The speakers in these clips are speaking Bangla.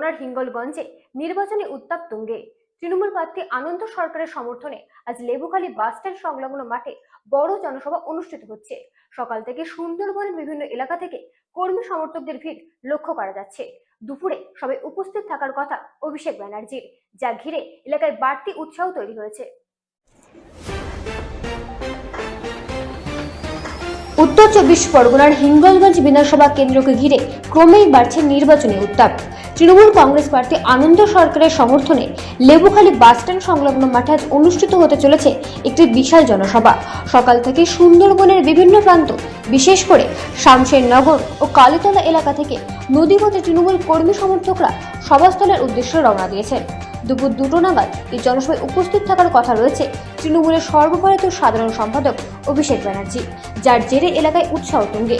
পরগনার হিঙ্গলগঞ্জে নির্বাচনী উত্তাপ তুঙ্গে। তৃণমূল প্রার্থী আনন্দ সরকারের সমর্থনে আজ লেবুখালী বাসস্ট্যান্ড সংলগ্ন মাঠে বড় জনসভা অনুষ্ঠিত হচ্ছে। সকাল থেকে সুন্দরবনের বিভিন্ন এলাকা থেকে কর্মী সমর্থকদের ভিড় লক্ষ্য করা যাচ্ছে। দুপুরে সবাই উপস্থিত থাকার কথা অভিষেক ব্যানার্জির, যা ঘিরে এলাকায় বাড়তি উৎসাহ তৈরি হয়েছে। উত্তর 24 পরগনার হিঙ্গলগঞ্জ বিধানসভা কেন্দ্রকে ঘিরে ক্রমেই বাড়ছে নির্বাচনী উত্তাপ। তৃণমূল কংগ্রেস প্রার্থী আনন্দ সরকারের সমর্থনে লেবুখালী বাসস্ট্যান্ড সংলগ্ন মাঠে আজ অনুষ্ঠিত হতে চলেছে একটি বিশাল জনসভা। সকাল থেকে সুন্দরবনের বিভিন্ন প্রান্ত, বিশেষ করে শামশেরনগর ও কালীতলা এলাকা থেকে নদীপথে তৃণমূল কর্মী সমর্থকরা সভাস্থলের উদ্দেশ্যে রওনা দিয়েছেন। দুপুর 2টো নাগাদ এই জনসভায় উপস্থিত থাকার কথা রয়েছে তৃণমূলের সর্বভারতীয় সাধারণ সম্পাদক অভিষেক ব্যানার্জি, যার জেরে এলাকায় উৎসাহ তুঙ্গে।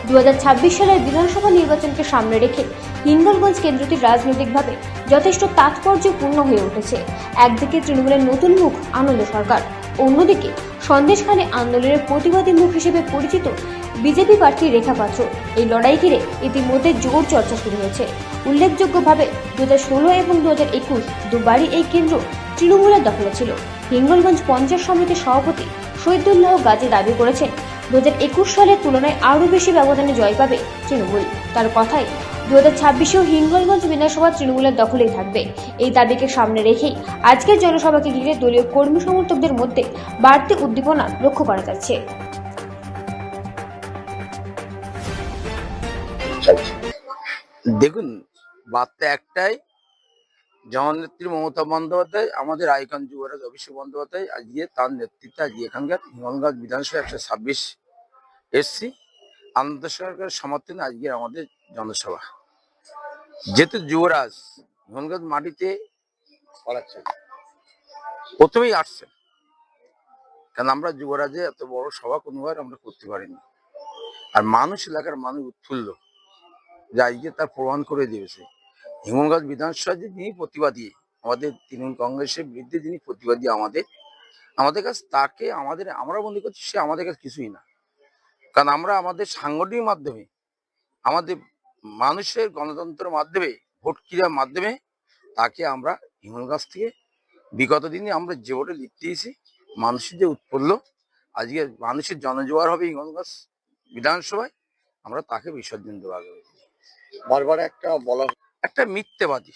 2026 সালের বিধানসভা নির্বাচনকে সামনে রেখে হিঙ্গলগঞ্জ কেন্দ্রটি রাজনৈতিকভাবে যথেষ্ট তাৎপর্যপূর্ণ হয়ে উঠেছে। একদিকে তৃণমূলের নতুন মুখ আনন্দ সরকার, অন্যদিকে সন্দেশখালী আন্দোলনের প্রতিবাদী মুখ হিসেবে পরিচিত বিজেপি প্রার্থী রেখা পাত্র। এই লড়াই ঘিরে ইতিমধ্যে জোর চর্চা শুরু হয়েছে। উল্লেখযোগ্যভাবে 2016 এবং 2021 দুবারই এই কেন্দ্র তৃণমূলের দখলে ছিল। হিঙ্গলগঞ্জ পঞ্চায়েত সমিতির সভাপতি শহীদুল্লাহ গাজী দাবি করেছেন 2021 সালের তুলনায় আরও বেশি ব্যবধানে জয় পাবে তৃণমূল। তার কথায় 2026-এও হিঙ্গলগঞ্জ বিধানসভা তৃণমূলের দখলেই থাকবে। এই দাবিকে সামনে রেখেই আজকের জনসভাকে ঘিরে দলীয় কর্মী সমর্থকদের মধ্যে বাড়তি উদ্দীপনা লক্ষ্য করা যাচ্ছে। দেখুন, বার্তা একটাই, জননেত্রী মমতা বন্দ্যোপাধ্যায়, আমাদের আইকন যুবরাজ অভিষেক বন্দ্যোপাধ্যায় আজকে তার নেতৃত্বে আজকে এখানকার হিঙ্গলগঞ্জ বিধানসভা 126 এসছি আনন্দ সরকারের সমর্থনে আজকে আমাদের জনসভা। যেহেতু যুবরাজ হিঙ্গলগঞ্জ মাটিতে প্রথমেই আসছেন, কারণ আমরা যুবরাজে এত বড় সভা কোনোবার আমরা করতে পারিনি। আর মানুষ, এলাকার মানুষ উৎফুল্ল, যা আজকে তার প্রমাণ করে দিয়েছে। হিঙ্গলগঞ্জ বিধানসভা যে যিনি প্রতিবাদী, আমাদের তৃণমূল কংগ্রেসের বিরুদ্ধে যিনি প্রতিবাদী, আমাদের কাছে তাকে আমরা মনে করছি সে আমাদের কাছে কিছুই না। কারণ আমরা আমাদের সাংগঠনিক মাধ্যমে, আমাদের মানুষের গণতন্ত্রের মাধ্যমে, ভোট ক্রিয়ার মাধ্যমে তাকে আমরা হিঙ্গলগঞ্জ থেকে বিগত দিনে আমরা যে ভোটে লিখতেছি, মানুষের যে উৎফুল্ল, আজকে মানুষের জনজোয়ার হবে হিঙ্গলগঞ্জ বিধানসভায়, আমরা তাকে বিসর্জন দেওয়া হবে। বারবার একটা মিথ্যেবাদী,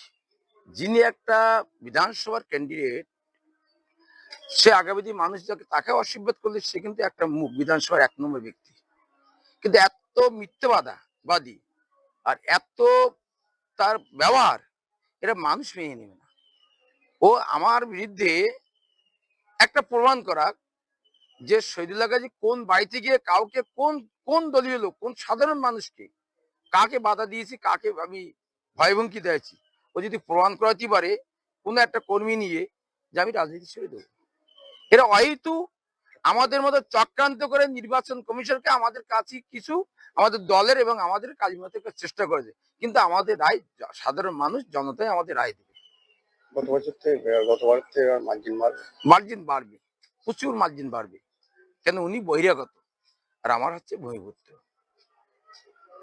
যিনি একটা বিধানসভার ক্যান্ডিডেট, সে আগামী দিন মানুষ যাকে তাকে অস্বীকার করলে সে কিন্তু একটা মুখ বিধানসভার 1 নম্বর ব্যক্তি। কিন্তু এত মিথ্যেবাদী আর এত তার ব্যবহার, এটা মানুষ মেনে নেবে না। ও আমার বিরুদ্ধে একটা প্রমাণ করা যে শহীদুল্লাহ গাজী কোন বাড়িতে গিয়ে কাউকে, কোন দলীয় লোক, কোন সাধারণ মানুষকে কাকে বাধা দিয়েছি, কাকে আমি ভয়ভঙ্কি দিয়েছি, ও যদি প্রমাণ করাতে পারে কোনো একটা কর্মী নিয়ে যে আমি রাজনীতি ছেড়ে দেবো। এরা হয়তো আমাদের মতো চক্রান্ত করে নির্বাচন কমিশনকে আমাদের কাছে কিছু আমাদের দলের এবং আমাদের কাজমতো চেষ্টা করেছে, কিন্তু আমাদের রায় সাধারণ মানুষ, জনতাই আমাদের রায় দেবে। গতবার থেকে মার্জিন বাড়বে, প্রচুর মার্জিন বাড়বে। কেন, উনি বহিরাগত আর আমার হচ্ছে বহির্ভূত।